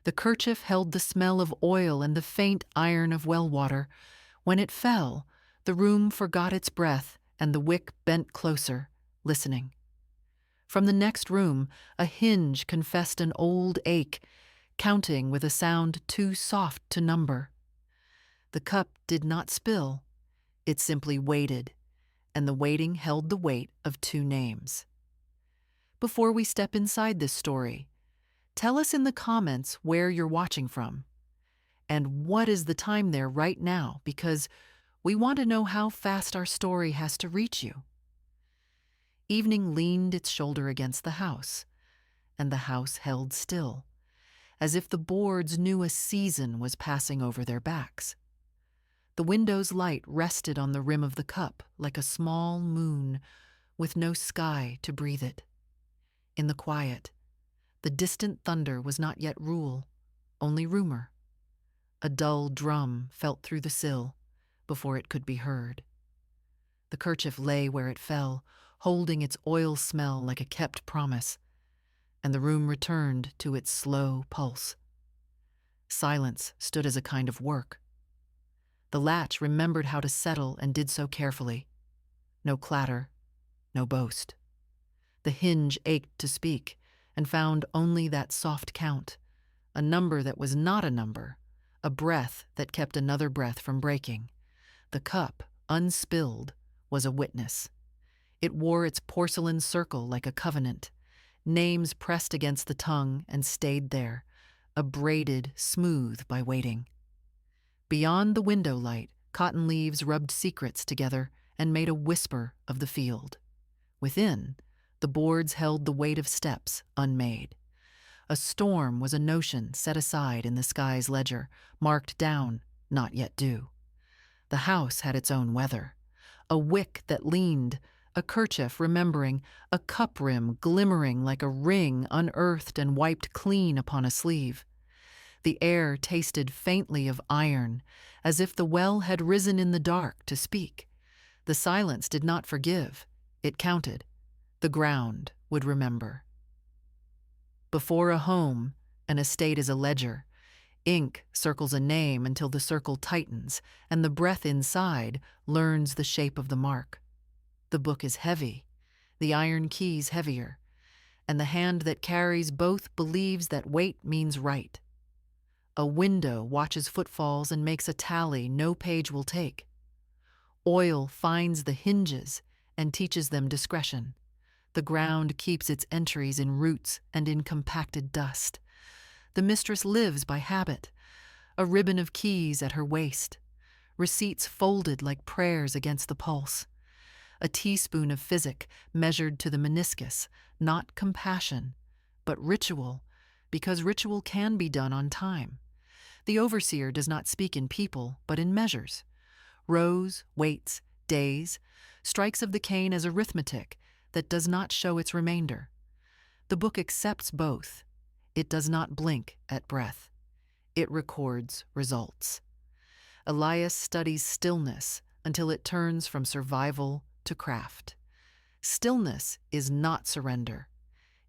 The kerchief held the smell of oil and the faint iron of well water. When it fell, the room forgot its breath, and the wick bent closer, listening. From the next room, a hinge confessed an old ache, counting with a sound too soft to number. The cup did not spill. It simply waited, and the waiting held the weight of two names. Before we step inside this story, tell us in the comments where you're watching from, and what is the time there right now, because we want to know how fast our story has to reach you. Evening leaned its shoulder against the house, and the house held still, as if the boards knew a season was passing over their backs. The window's light rested on the rim of the cup like a small moon with no sky to breathe it. In the quiet, the distant thunder was not yet rule, only rumor. A dull drum felt through the sill before it could be heard. The kerchief lay where it fell, holding its oil smell like a kept promise, and the room returned to its slow pulse. Silence stood as a kind of work. The latch remembered how to settle and did so carefully. No clatter, no boast. The hinge ached to speak and found only that soft count, a number that was not a number, a breath that kept another breath from breaking. The cup, unspilled, was a witness. It wore its porcelain circle like a covenant, names pressed against the tongue and stayed there, abraded smooth by waiting. Beyond the window light, cotton leaves rubbed secrets together and made a whisper of the field. Within, the boards held the weight of steps unmade. A storm was a notion set aside in the sky's ledger, marked down, not yet due. The house had its own weather. A wick that leaned, a kerchief remembering, a cup rim glimmering like a ring unearthed and wiped clean upon a sleeve. The air tasted faintly of iron, as if the well had risen in the dark to speak. The silence did not forgive. It counted. The ground would remember. Before a home, an estate is a ledger. Ink circles a name until the circle tightens, and the breath inside learns the shape of the mark. The book is heavy, the iron keys heavier, and the hand that carries both believes that weight means right. A window watches footfalls and makes a tally no page will take. Oil finds the hinges and teaches them discretion. The ground keeps its entries in roots and in compacted dust. The mistress lives by habit, a ribbon of keys at her waist, receipts folded like prayers against the pulse, a teaspoon of physic measured to the meniscus, not compassion, but ritual, because ritual can be done on time. The overseer does not speak in people, but in measures. Rows, weights, days, strikes of the cane as arithmetic that does not show its remainder. The book accepts both. It does not blink at breath. It records results. Elias studies stillness until it turns from survival to craft. Stillness is not surrender.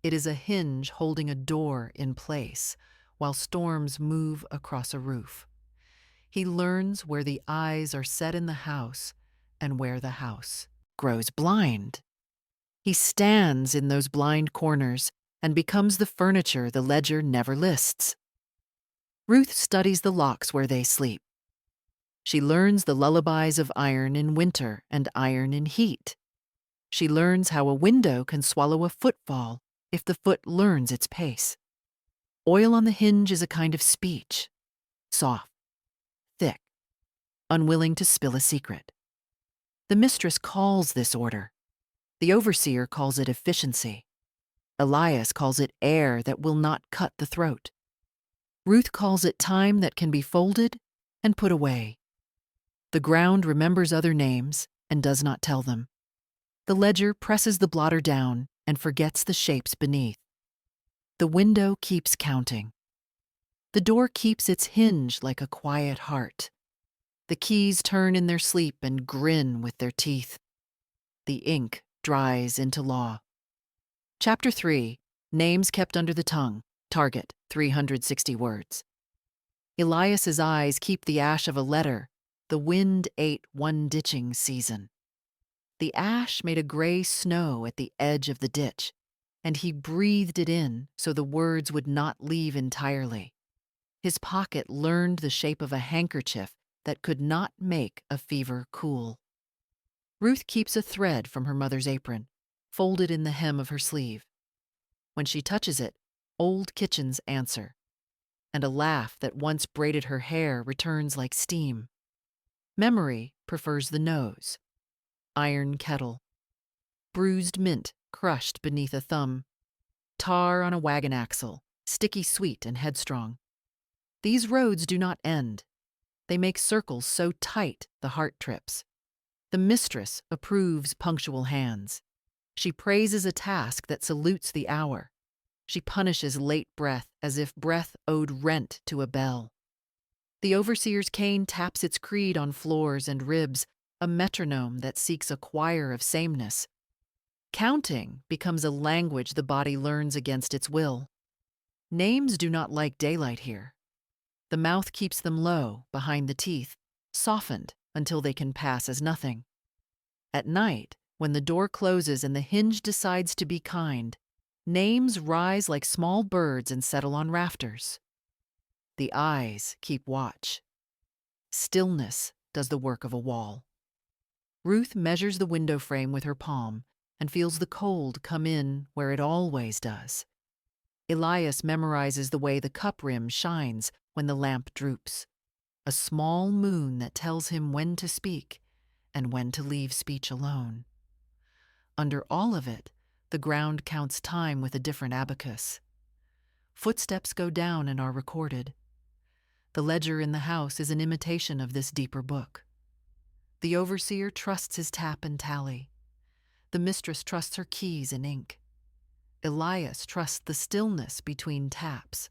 It is a hinge holding a door in place while storms move across a roof. He learns where the eyes are set in the house and where the house grows blind. He stands in those blind corners and becomes the furniture the ledger never lists. Ruth studies the locks where they sleep. She learns the lullabies of iron in winter and iron in heat. She learns how a window can swallow a footfall if the foot learns its pace. Oil on the hinge is a kind of speech, soft, thick, unwilling to spill a secret. The mistress calls this order. The overseer calls it efficiency. Elias calls it air that will not cut the throat. Ruth calls it time that can be folded and put away. The ground remembers other names and does not tell them. The ledger presses the blotter down and forgets the shapes beneath. The window keeps counting. The door keeps its hinge like a quiet heart. The keys turn in their sleep and grin with their teeth. The ink dries into law. Chapter 3. Names kept under the tongue. Target. 360 words. Elias's eyes keep the ash of a letter. The wind ate one ditching season. The ash made a gray snow at the edge of the ditch, and he breathed it in so the words would not leave entirely. His pocket learned the shape of a handkerchief that could not make a fever cool. Ruth keeps a thread from her mother's apron, folded in the hem of her sleeve. When she touches it, old kitchens answer, and a laugh that once braided her hair returns like steam. Memory prefers the nose. Iron kettle. Bruised mint crushed beneath a thumb. Tar on a wagon axle, sticky sweet and headstrong. These roads do not end. They make circles so tight the heart trips. The mistress approves punctual hands. She praises a task that salutes the hour. She punishes late breath as if breath owed rent to a bell. The overseer's cane taps its creed on floors and ribs, a metronome that seeks a choir of sameness. Counting becomes a language the body learns against its will. Names do not like daylight here. The mouth keeps them low, behind the teeth, softened until they can pass as nothing. At night, when the door closes and the hinge decides to be kind, names rise like small birds and settle on rafters. The eyes keep watch. Stillness does the work of a wall. Ruth measures the window frame with her palm and feels the cold come in where it always does. Elias memorizes the way the cup rim shines when the lamp droops, a small moon that tells him when to speak and when to leave speech alone. Under all of it, the ground counts time with a different abacus. Footsteps go down and are recorded. The ledger in the house is an imitation of this deeper book. The overseer trusts his tap and tally. The mistress trusts her keys and ink. Elias trusts the stillness between taps.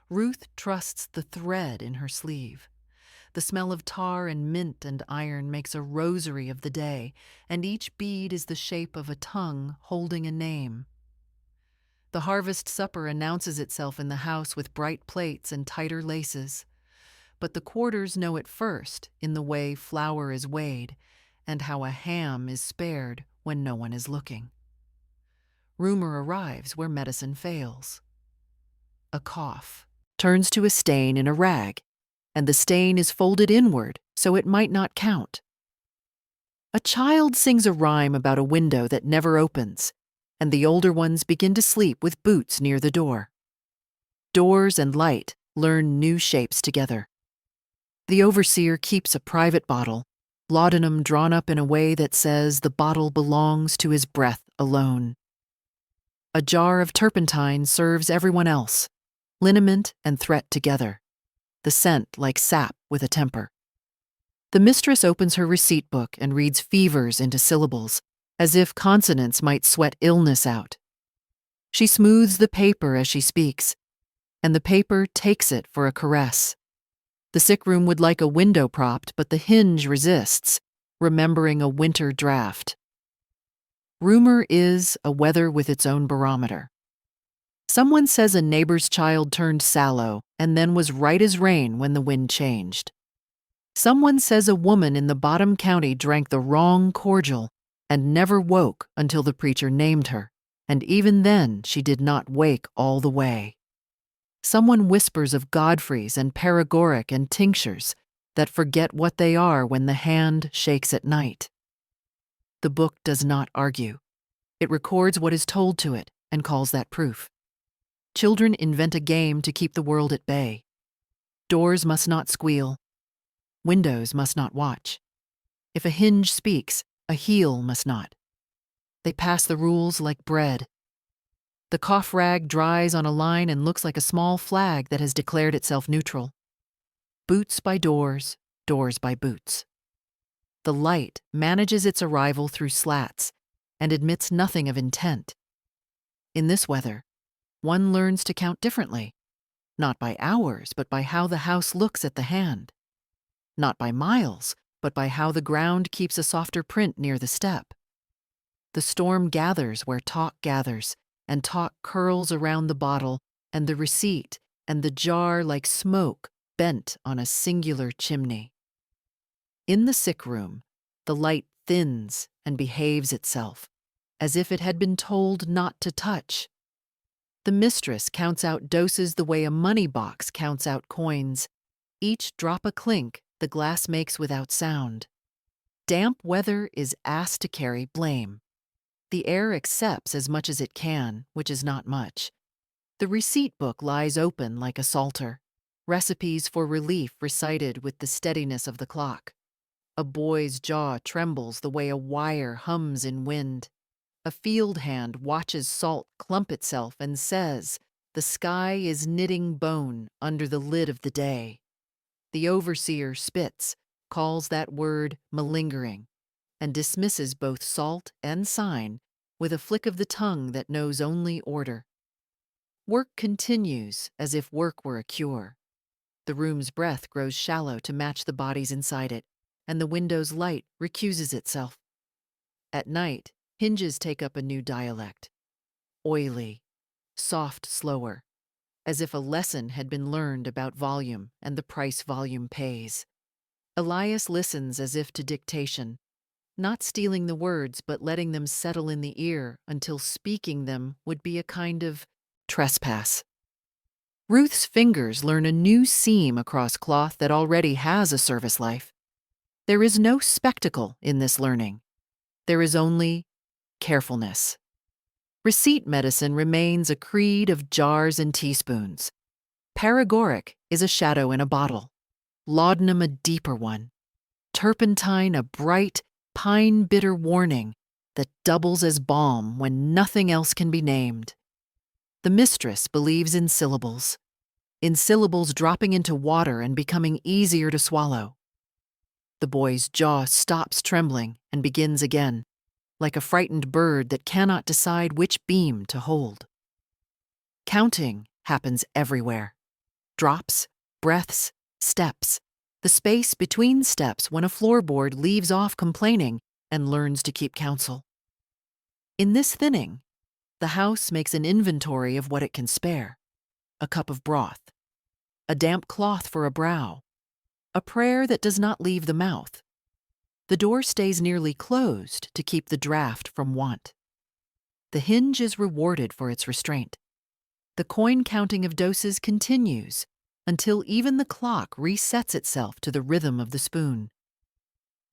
Ruth trusts the thread in her sleeve. The smell of tar and mint and iron makes a rosary of the day, and each bead is the shape of a tongue holding a name. The harvest supper announces itself in the house with bright plates and tighter laces. But the quarters know it first in the way flour is weighed and how a ham is spared when no one is looking. Rumor arrives where medicine fails. A cough turns to a stain in a rag, and the stain is folded inward so it might not count. A child sings a rhyme about a window that never opens, and the older ones begin to sleep with boots near the door. Doors and light learn new shapes together. The overseer keeps a private bottle, laudanum drawn up in a way that says the bottle belongs to his breath alone. A jar of turpentine serves everyone else, liniment and threat together, the scent like sap with a temper. The mistress opens her receipt book and reads fevers into syllables, as if consonants might sweat illness out. She smooths the paper as she speaks, and the paper takes it for a caress. The sick room would like a window propped, but the hinge resists, remembering a winter draft. Rumor is a weather with its own barometer. Someone says a neighbor's child turned sallow and then was right as rain when the wind changed. Someone says a woman in the bottom county drank the wrong cordial and never woke until the preacher named her, and even then she did not wake all the way. Someone whispers of Godfreys and paregoric and tinctures that forget what they are when the hand shakes at night. The book does not argue. It records what is told to it and calls that proof. Children invent a game to keep the world at bay. Doors must not squeal. Windows must not watch. If a hinge speaks, a heel must not. They pass the rules like bread. The cough rag dries on a line and looks like a small flag that has declared itself neutral. Boots by doors, doors by boots. The light manages its arrival through slats and admits nothing of intent. In this weather, one learns to count differently, not by hours, but by how the house looks at the hand. Not by miles, but by how the ground keeps a softer print near the step. The storm gathers where talk gathers, and talk curls around the bottle, and the receipt and the jar like smoke bent on a singular chimney. In the sick room, the light thins and behaves itself, as if it had been told not to touch. The mistress counts out doses the way a money box counts out coins. Each drop a clink the glass makes without sound. Damp weather is asked to carry blame. The air accepts as much as it can, which is not much. The receipt book lies open like a psalter, recipes for relief recited with the steadiness of the clock. A boy's jaw trembles the way a wire hums in wind. A field hand watches salt clump itself and says, "The sky is knitting bone under the lid of the day." The overseer spits, calls that word malingering, and dismisses both salt and sign with a flick of the tongue that knows only order. Work continues as if work were a cure. The room's breath grows shallow to match the bodies inside it, and the window's light recuses itself. At night, hinges take up a new dialect. Oily, soft, slower, as if a lesson had been learned about volume and the price volume pays. Elias listens as if to dictation, not stealing the words but letting them settle in the ear until speaking them would be a kind of trespass. Ruth's fingers learn a new seam across cloth that already has a service life. There is no spectacle in this learning. There is only carefulness. Receipt medicine remains a creed of jars and teaspoons. Paregoric is a shadow in a bottle. Laudanum a deeper one. Turpentine a bright, pine-bitter warning that doubles as balm when nothing else can be named. The mistress believes in syllables dropping into water and becoming easier to swallow. The boy's jaw stops trembling and begins again, like a frightened bird that cannot decide which beam to hold. Counting happens everywhere. Drops, breaths, steps, the space between steps when a floorboard leaves off complaining and learns to keep counsel. In this thinning, the house makes an inventory of what it can spare. A cup of broth, a damp cloth for a brow, a prayer that does not leave the mouth. The door stays nearly closed to keep the draught from want. The hinge is rewarded for its restraint. The coin counting of doses continues until even the clock resets itself to the rhythm of the spoon.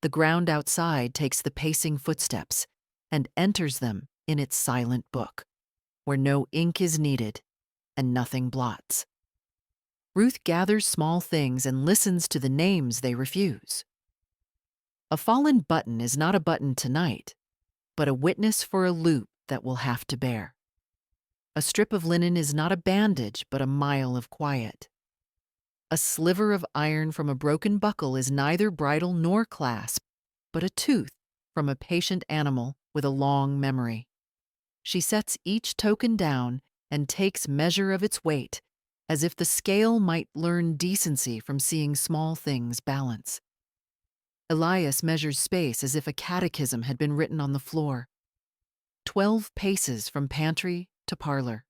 The ground outside takes the pacing footsteps and enters them in its silent book, where no ink is needed and nothing blots. Ruth gathers small things and listens to the names they refuse. A fallen button is not a button tonight, but a witness for a loop that will have to bear. A strip of linen is not a bandage, but a mile of quiet. A sliver of iron from a broken buckle is neither bridle nor clasp, but a tooth from a patient animal with a long memory. She sets each token down and takes measure of its weight, as if the scale might learn decency from seeing small things balance. Elias measures space as if a catechism had been written on the floor. 12 paces from pantry to parlor.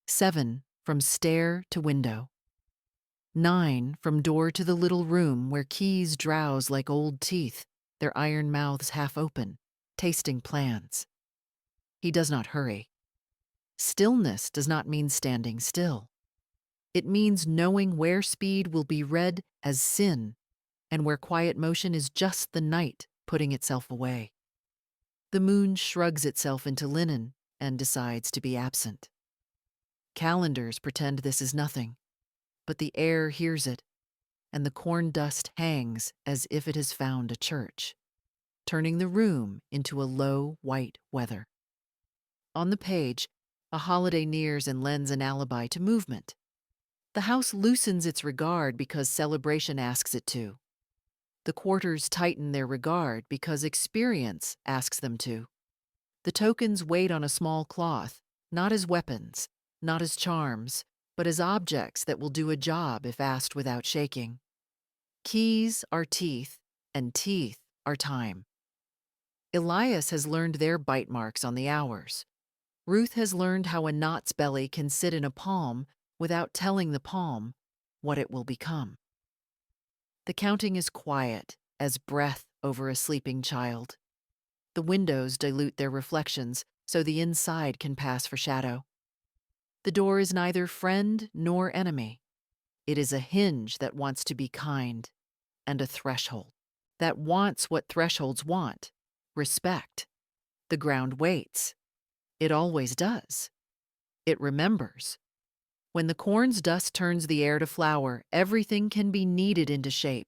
7 from stair to window. 9 from door to the little room where keys drowse like old teeth, their iron mouths half open, tasting plans. He does not hurry. Stillness does not mean standing still. It means knowing where speed will be read as sin and where quiet motion is just the night putting itself away. The moon shrugs itself into linen and decides to be absent. Calendars pretend this is nothing, but the air hears it, and the corn dust hangs as if it has found a church, turning the room into a low white weather. On the page, a holiday nears and lends an alibi to movement. The house loosens its regard because celebration asks it to. The quarters tighten their regard because experience asks them to. The tokens wait on a small cloth, not as weapons, not as charms, but as objects that will do a job if asked without shaking. Keys are teeth, and teeth are time. Elias has learned their bite marks on the hours. Ruth has learned how a knot's belly can sit in a palm without telling the palm what it will become. The counting is quiet as breath over a sleeping child. The windows dilute their reflections so the inside can pass for shadow. The door is neither friend nor enemy. It is a hinge that wants to be kind, and a threshold that wants what thresholds want: respect. The ground waits. It always does. It remembers. When the corn's dust turns the air to flower, everything can be kneaded into shape.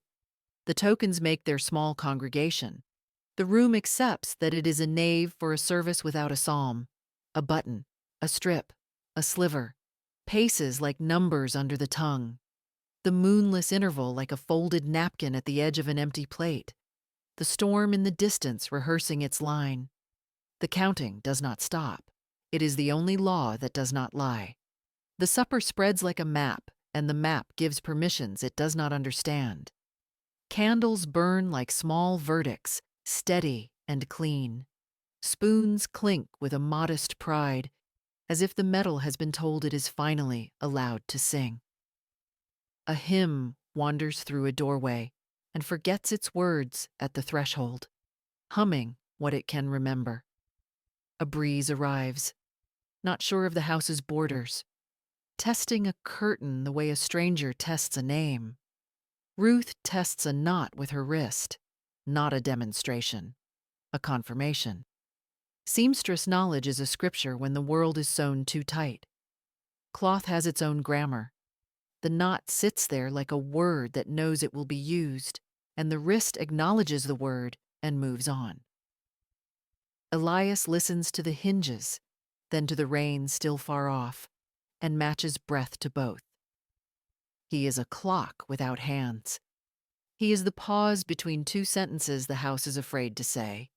The tokens make their small congregation. The room accepts that it is a nave for a service without a psalm. A button, a strip, a sliver, paces like numbers under the tongue. The moonless interval like a folded napkin at the edge of an empty plate. The storm in the distance rehearsing its line. The counting does not stop. It is the only law that does not lie. The supper spreads like a map, and the map gives permissions it does not understand. Candles burn like small verdicts, steady and clean. Spoons clink with a modest pride, as if the metal has been told it is finally allowed to sing. A hymn wanders through a doorway and forgets its words at the threshold, humming what it can remember. A breeze arrives, not sure of the house's borders, testing a curtain the way a stranger tests a name. Ruth tests a knot with her wrist, not a demonstration, a confirmation. Seamstress knowledge is a scripture when the world is sewn too tight. Cloth has its own grammar. The knot sits there like a word that knows it will be used, and the wrist acknowledges the word and moves on. Elias listens to the hinges, then to the rain still far off, and matches breath to both. He is a clock without hands. He is the pause between two sentences the house is afraid to say.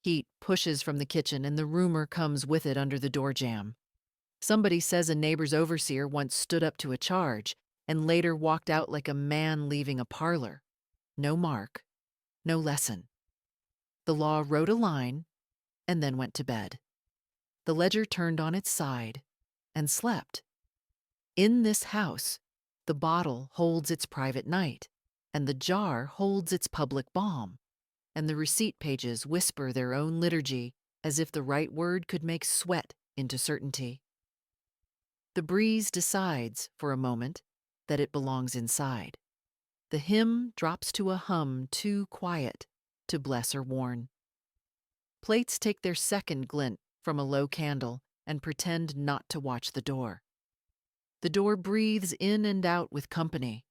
Heat pushes from the kitchen and the rumor comes with it under the door jamb. Somebody says a neighbor's overseer once stood up to a charge and later walked out like a man leaving a parlor. No mark, no lesson. The law wrote a line and then went to bed. The ledger turned on its side and slept. In this house, the bottle holds its private night, and the jar holds its public balm, and the receipt pages whisper their own liturgy as if the right word could make sweat into certainty. The breeze decides, for a moment, that it belongs inside. The hymn drops to a hum too quiet to bless or warn. Plates take their second glint from a low candle and pretend not to watch the door. The door breathes in and out with company,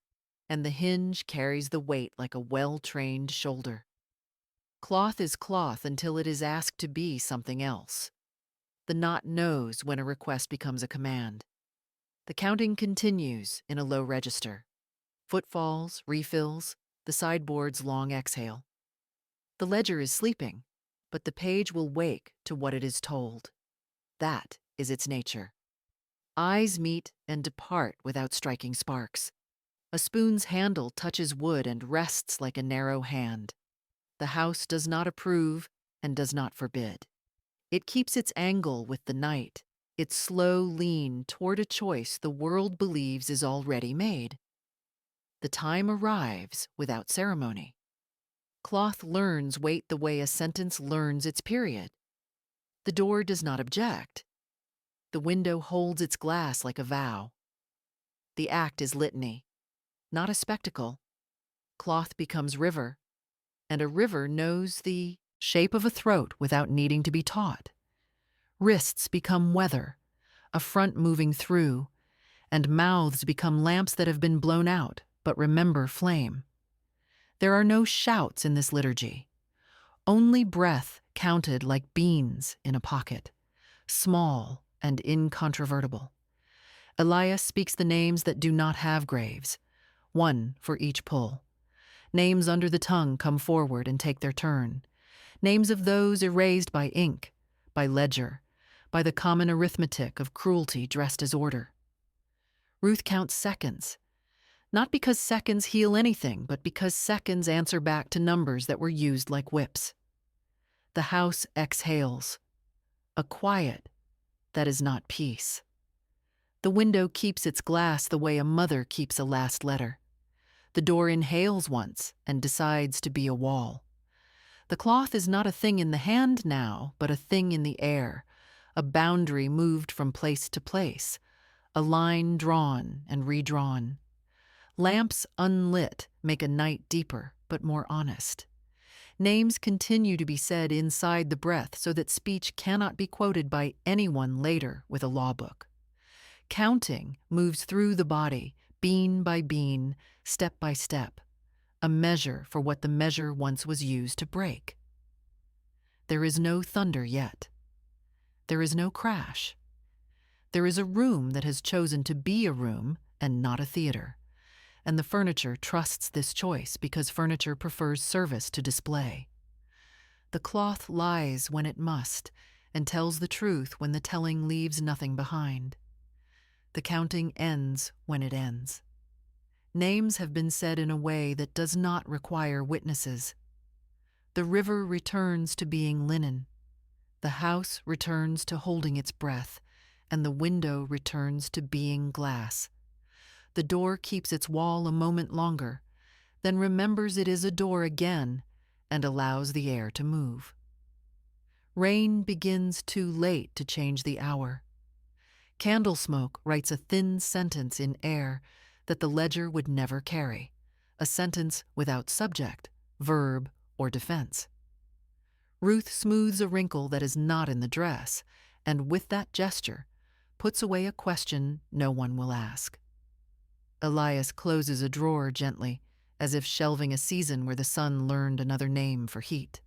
and the hinge carries the weight like a well-trained shoulder. Cloth is cloth until it is asked to be something else. The knot knows when a request becomes a command. The counting continues in a low register. Footfalls, refills, the sideboard's long exhale. The ledger is sleeping, but the page will wake to what it is told. That is its nature. Eyes meet and depart without striking sparks. A spoon's handle touches wood and rests like a narrow hand. The house does not approve and does not forbid. It keeps its angle with the night, its slow lean toward a choice the world believes is already made. The time arrives without ceremony. Cloth learns weight the way a sentence learns its period. The door does not object. The window holds its glass like a vow. The act is litany, not a spectacle. Cloth becomes river, and a river knows the shape of a throat without needing to be taught. Wrists become weather, a front moving through, and mouths become lamps that have been blown out but remember flame. There are no shouts in this liturgy, only breath counted like beans in a pocket, small and incontrovertible. Elias speaks the names that do not have graves, one for each pull. Names under the tongue come forward and take their turn. Names of those erased by ink, by ledger, by the common arithmetic of cruelty dressed as order. Ruth counts seconds, not because seconds heal anything, but because seconds answer back to numbers that were used like whips. The house exhales, a quiet that is not peace. The window keeps its glass the way a mother keeps a last letter. The door inhales once and decides to be a wall. The cloth is not a thing in the hand now, but a thing in the air, a boundary moved from place to place, a line drawn and redrawn. Lamps unlit make a night deeper, but more honest. Names continue to be said inside the breath so that speech cannot be quoted by anyone later with a law book. Counting moves through the body, bean by bean, step by step, a measure for what the measure once was used to break. There is no thunder yet. There is no crash. There is a room that has chosen to be a room and not a theater, and the furniture trusts this choice because furniture prefers service to display. The cloth lies when it must and tells the truth when the telling leaves nothing behind. The counting ends when it ends. Names have been said in a way that does not require witnesses. The river returns to being linen. The house returns to holding its breath, and the window returns to being glass. The door keeps its wall a moment longer, then remembers it is a door again and allows the air to move. Rain begins too late to change the hour. Candle smoke writes a thin sentence in air that the ledger would never carry, a sentence without subject, verb, or defense. Ruth smooths a wrinkle that is not in the dress, and with that gesture, puts away a question no one will ask. Elias closes a drawer gently, as if shelving a season where the sun learned another name for heat.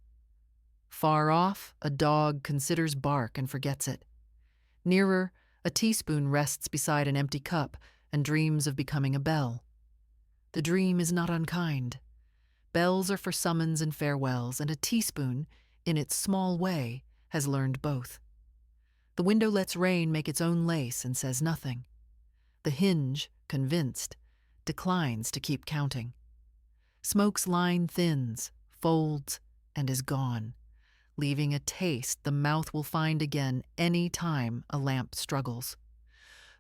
Far off, a dog considers bark and forgets it. Nearer, a teaspoon rests beside an empty cup and dreams of becoming a bell. The dream is not unkind. Bells are for summons and farewells, and a teaspoon, in its small way, has learned both. The window lets rain make its own lace and says nothing. The hinge, convinced, declines to keep counting. Smoke's line thins, folds, and is gone, leaving a taste the mouth will find again any time a lamp struggles.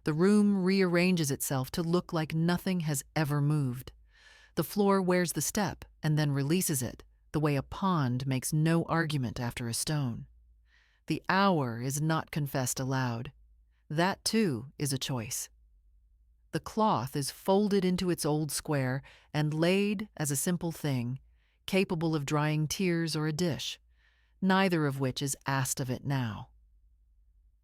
The room rearranges itself to look like nothing has ever moved. The floor wears the step and then releases it, the way a pond makes no argument after a stone. The hour is not confessed aloud. That, too, is a choice. The cloth is folded into its old square and laid as a simple thing, capable of drying tears or a dish, neither of which is asked of it now.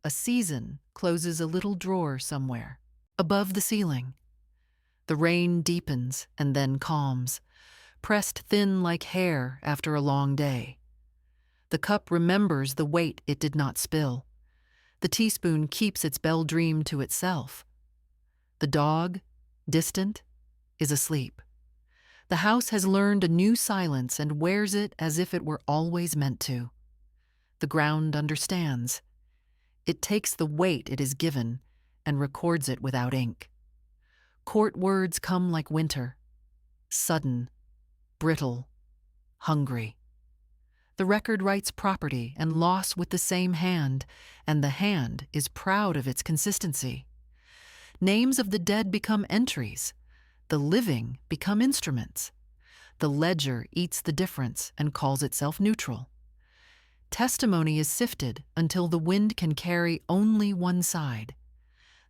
A season closes a little drawer somewhere, above the ceiling. The rain deepens and then calms, pressed thin like hair after a long day. The cup remembers the weight it did not spill. The teaspoon keeps its bell dream to itself. The dog, distant, is asleep. The house has learned a new silence and wears it as if it were always meant to. The ground understands. It takes the weight it is given and records it without ink. Court words come like winter, sudden, brittle, hungry. The record writes property and loss with the same hand, and the hand is proud of its consistency. Names of the dead become entries. The living become instruments. The ledger eats the difference and calls itself neutral. Testimony is sifted until the wind can carry only one side.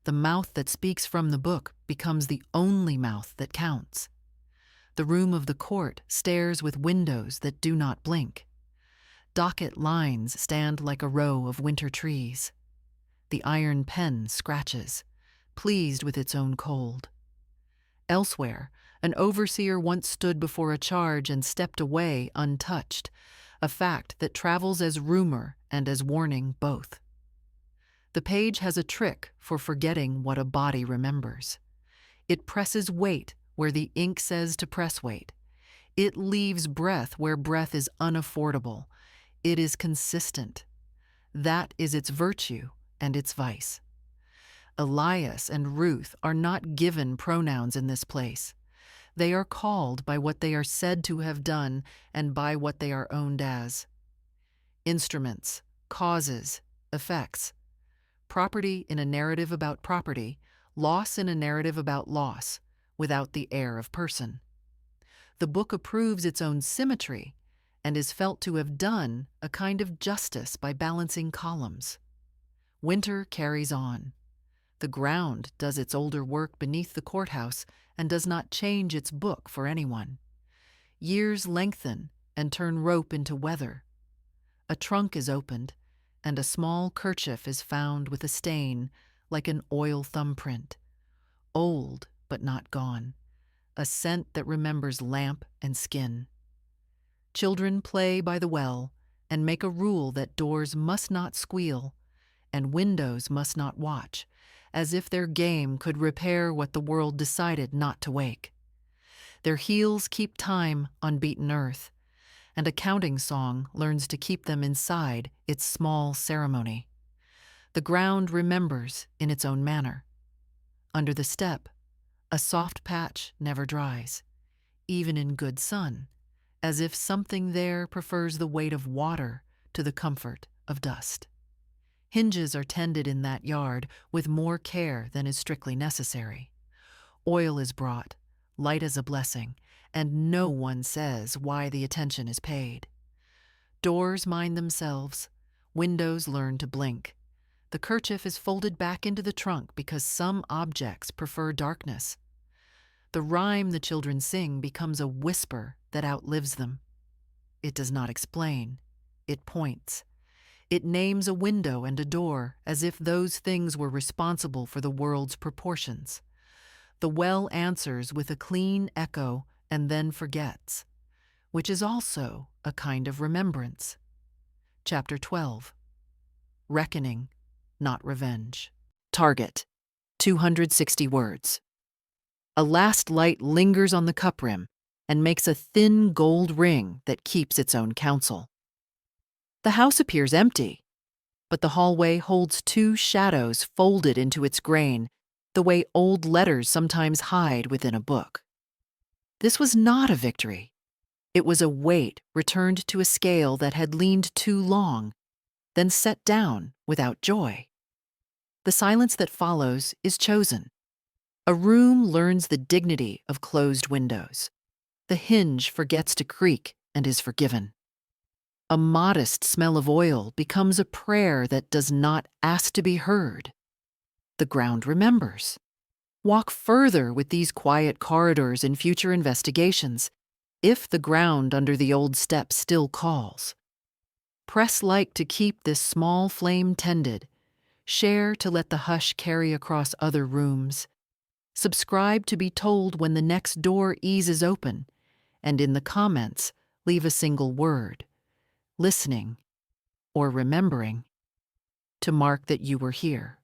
The mouth that speaks from the book becomes the only mouth that counts. The room of the court stares with windows that do not blink. Docket lines stand like a row of winter trees. The iron pen scratches, pleased with its own cold. Elsewhere, an overseer once stood before a charge and stepped away untouched, a fact that travels as rumor and as warning both. The page has a trick for forgetting what a body remembers. It presses weight where the ink says to press weight. It leaves breath where breath is unaffordable. It is consistent. That is its virtue and its vice. Elias and Ruth are not given pronouns in this place. They are called by what they are said to have done and by what they are owned as. Instruments, causes, effects. property in a narrative about property, loss in a narrative about loss, without the air of person. The book approves its own symmetry and is felt to have done a kind of justice by balancing columns. Winter carries on. The ground does its older work beneath the courthouse and does not change its book for anyone. Years lengthen and turn rope into weather. A trunk is opened, and a small kerchief is found with a stain like an oil thumbprint. Old, but not gone. A scent that remembers lamp and skin. Children play by the well and make a rule that doors must not squeal and windows must not watch, as if their game could repair what the world decided not to wake. Their heels keep time on beaten earth, and a counting song learns to keep them inside its small ceremony. The ground remembers in its own manner. Under the step, a soft patch never dries, even in good sun, as if something there prefers the weight of water to the comfort of dust. Hinges are tended in that yard with more care than is strictly necessary. Oil is brought, light as a blessing, and no one says why the attention is paid. Doors mind themselves, windows learn to blink. The kerchief is folded back into the trunk because some objects prefer darkness. The rhyme the children sing becomes a whisper that outlives them. It does not explain, it points. It names a window and a door as if those things were responsible for the world's proportions. The well answers with a clean echo and then forgets, which is also a kind of remembrance. Chapter 12. Reckoning, not revenge. Target, 260 words. A last light lingers on the cup rim and makes a thin gold ring that keeps its own counsel. The house appears empty, but the hallway holds two shadows folded into its grain, the way old letters sometimes hide within a book. This was not a victory. It was a weight returned to a scale that had leaned too long, then set down without joy. The silence that follows is chosen. A room learns the dignity of closed windows. The hinge forgets to creak and is forgiven. A modest smell of oil becomes a prayer that does not ask to be heard. The ground remembers. Walk further with these quiet corridors in future investigations, if the ground under the old step still calls. Press like to keep this small flame tended. Share to let the hush carry across other rooms. Subscribe to be told when the next door eases open, and in the comments, leave a single word, listening or remembering, to mark that you were here.